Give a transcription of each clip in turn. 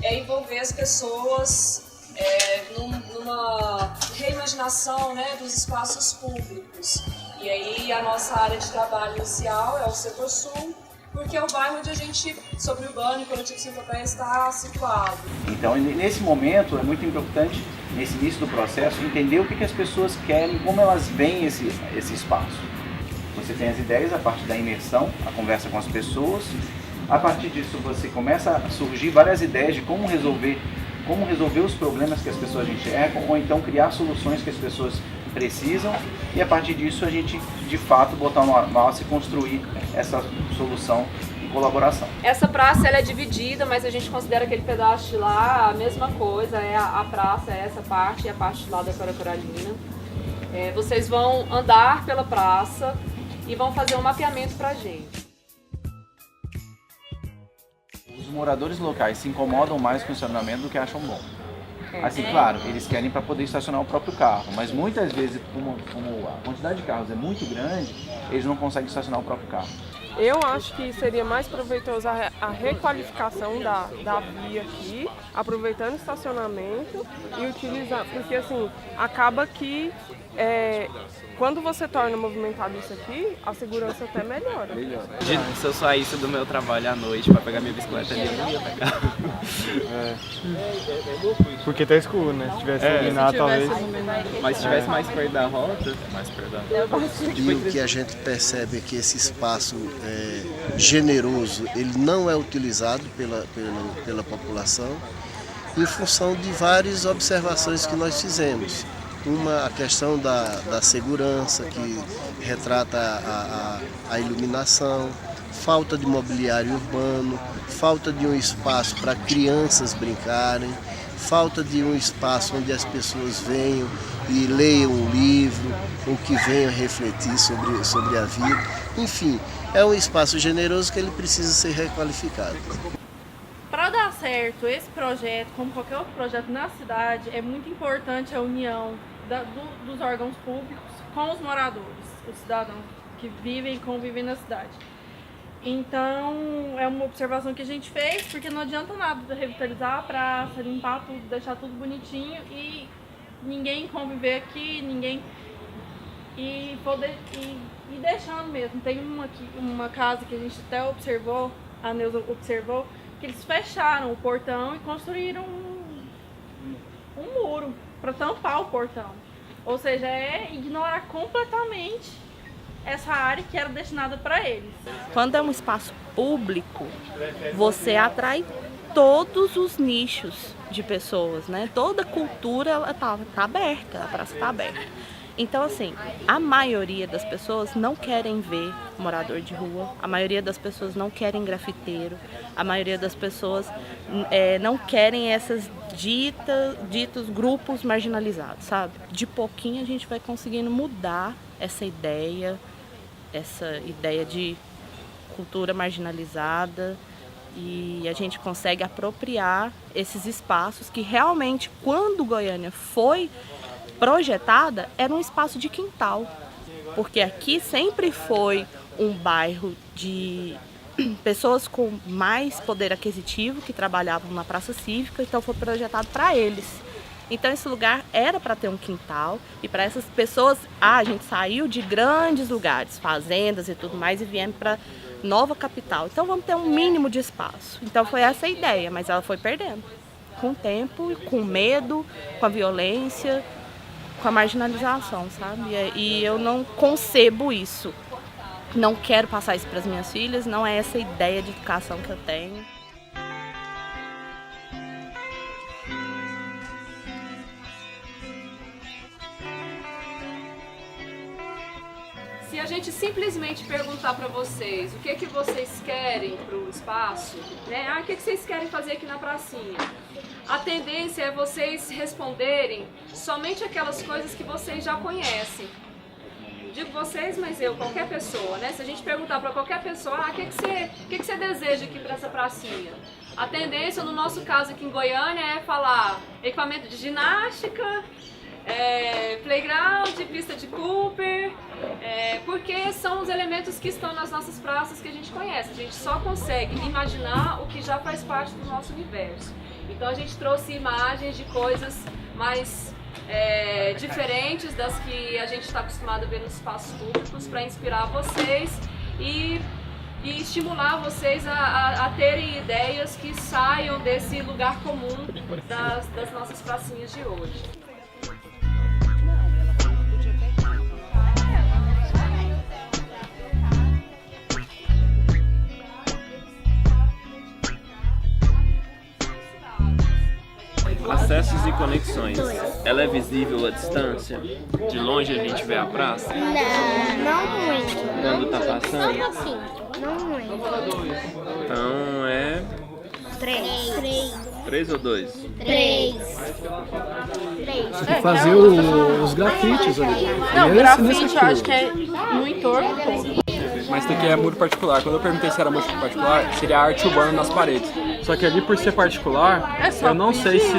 é envolver as pessoas numa reimaginação, né, dos espaços públicos. E aí a nossa área de trabalho inicial é o setor sul, porque é o bairro onde a gente, sobre urbano e coletivo Centro-Pé, está situado. Então, nesse momento, é muito importante, nesse início do processo, entender o que as pessoas querem, como elas veem esse espaço. Você tem as ideias a partir da imersão, a conversa com as pessoas. A partir disso, você começa a surgir várias ideias de como resolver os problemas que as pessoas enxergam, ou então criar soluções que as pessoas precisam, e a partir disso a gente, de fato, botar uma massa e construir essa solução em colaboração. Essa praça ela é dividida, mas a gente considera aquele pedaço de lá a mesma coisa, a praça é essa parte e a parte de lá da Cora Coralina. Vocês vão andar pela praça e vão fazer um mapeamento pra gente. Os moradores locais se incomodam mais com o estacionamento do que acham bom. Assim, claro, eles querem para poder estacionar o próprio carro, mas muitas vezes, como a quantidade de carros é muito grande, eles não conseguem estacionar o próprio carro. Eu acho que seria mais proveitoso a requalificação da via aqui, aproveitando o estacionamento e utilizar, porque assim, acaba que quando você torna movimentado isso aqui, a segurança até melhora. Se eu saísse do meu trabalho à noite para pegar minha bicicleta ali, eu não ia pegar. Porque tá escuro, né? Se tivesse iluminado, talvez. Mas se tivesse mais perto da rota, mais perto da rota. E o que a gente percebe é que esse espaço generoso, ele não é utilizado pela população em função de várias observações que nós fizemos. A questão da segurança, que retrata a iluminação, falta de mobiliário urbano, falta de um espaço para crianças brincarem, falta de um espaço onde as pessoas venham e leiam um livro, ou que venham refletir sobre a vida. Enfim, é um espaço generoso que ele precisa ser requalificado. Para dar certo esse projeto, como qualquer outro projeto na cidade, é muito importante a união dos órgãos públicos com os moradores, os cidadãos que vivem e convivem na cidade. Então, é uma observação que a gente fez, porque não adianta nada revitalizar a praça, limpar tudo, deixar tudo bonitinho e ninguém conviver aqui, e deixando mesmo. Tem uma casa que a gente até observou, a Neuza observou, que eles fecharam o portão e construíram um muro para tampar o portão. Ou seja, é ignorar completamente essa área que era destinada para eles. Quando é um espaço público, você atrai todos os nichos de pessoas, né? Toda a cultura ela tá aberta, a praça está aberta. Então, assim, a maioria das pessoas não querem ver morador de rua, a maioria das pessoas não querem grafiteiro, a maioria das pessoas não querem esses ditos grupos marginalizados, sabe? De pouquinho a gente vai conseguindo mudar essa ideia de cultura marginalizada, e a gente consegue apropriar esses espaços que realmente, quando Goiânia foi projetada, era um espaço de quintal, porque aqui sempre foi um bairro de pessoas com mais poder aquisitivo que trabalhavam na praça cívica, então foi projetado para eles. Então esse lugar era para ter um quintal, e para essas pessoas, a gente saiu de grandes lugares, fazendas e tudo mais, e viemos para nova capital. Então vamos ter um mínimo de espaço. Então foi essa a ideia, mas ela foi perdendo com o tempo, com o medo, com a violência, com a marginalização, sabe? E eu não concebo isso. Não quero passar isso para as minhas filhas, não é essa ideia de educação que eu tenho. Se a gente simplesmente perguntar para vocês o que vocês querem para o espaço, né? O que vocês querem fazer aqui na pracinha? A tendência é vocês responderem somente aquelas coisas que vocês já conhecem. Digo vocês, mas qualquer pessoa, né? Se a gente perguntar para qualquer pessoa, o que você deseja aqui para essa pracinha? A tendência, no nosso caso aqui em Goiânia, é falar equipamento de ginástica, playground, pista de Cooper, porque são os elementos que estão nas nossas praças que a gente conhece. A gente só consegue imaginar o que já faz parte do nosso universo. Então a gente trouxe imagens de coisas mais diferentes das que a gente está acostumado a ver nos espaços públicos para inspirar vocês e estimular vocês a terem ideias que saiam desse lugar comum das nossas pracinhas de hoje. Acessos e conexões. Ela é visível à distância? De longe a gente vê a praça? Não muito. Quando tá passando? Só um pouquinho. Não muito. Então é... 3. 3 ou 2? 3. Fazer os grafites ali. Não, grafite eu acho que é no entorno. Mas tem que é muro particular. Quando eu perguntei se era muro particular, seria arte urbana nas paredes. Só que ali, por ser particular, eu não sei se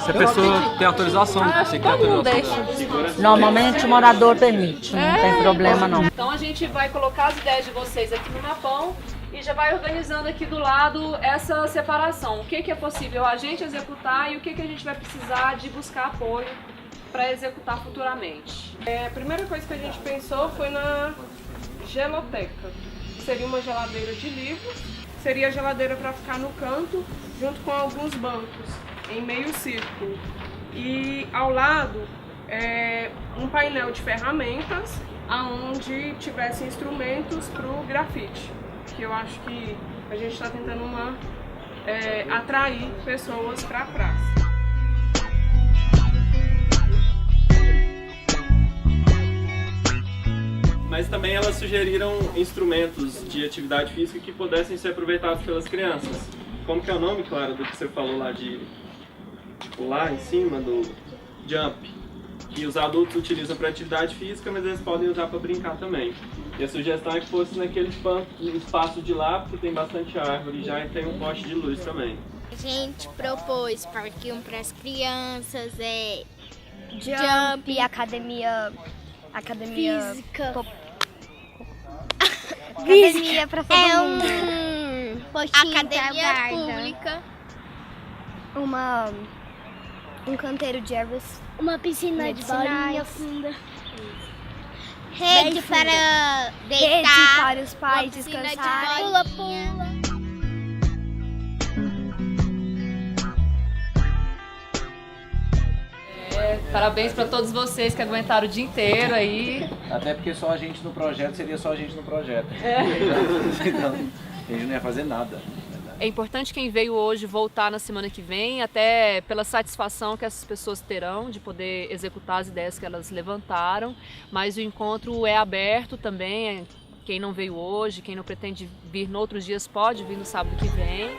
a pessoa tem autorização. Se tem autorização. Normalmente o morador permite, não tem problema não. Então a gente vai colocar as ideias de vocês aqui no mapão e já vai organizando aqui do lado essa separação. O que é possível a gente executar e o que a gente vai precisar de buscar apoio para executar futuramente. A primeira coisa que a gente pensou foi na geloteca. Seria uma geladeira de livros, seria a geladeira para ficar no canto, junto com alguns bancos, em meio círculo. E ao lado, um painel de ferramentas, onde tivesse instrumentos para o grafite. Que eu acho que a gente está tentando atrair pessoas para a praça. Mas também elas sugeriram instrumentos de atividade física que pudessem ser aproveitados pelas crianças. Como que é o nome, Clara, do que você falou lá de pular em cima do jump? Que os adultos utilizam para atividade física, mas eles podem usar para brincar também. E a sugestão é que fosse naquele espaço de lá, porque tem bastante árvore já e tem um poste de luz também. A gente propôs parquinho para as crianças, jump, academia física. Academia para todo mundo. Academia pública. Um canteiro de ervas. Uma piscina de bolinha funda. Rede para deitar. Para os pais descansarem. Pula-pula. Parabéns para todos vocês que aguentaram o dia inteiro aí. Até porque só a gente no projeto seria só a gente no projeto. Então, a gente não ia fazer nada. É importante quem veio hoje voltar na semana que vem, até pela satisfação que essas pessoas terão de poder executar as ideias que elas levantaram. Mas o encontro é aberto também. Quem não veio hoje, quem não pretende vir em outros dias pode vir no sábado que vem.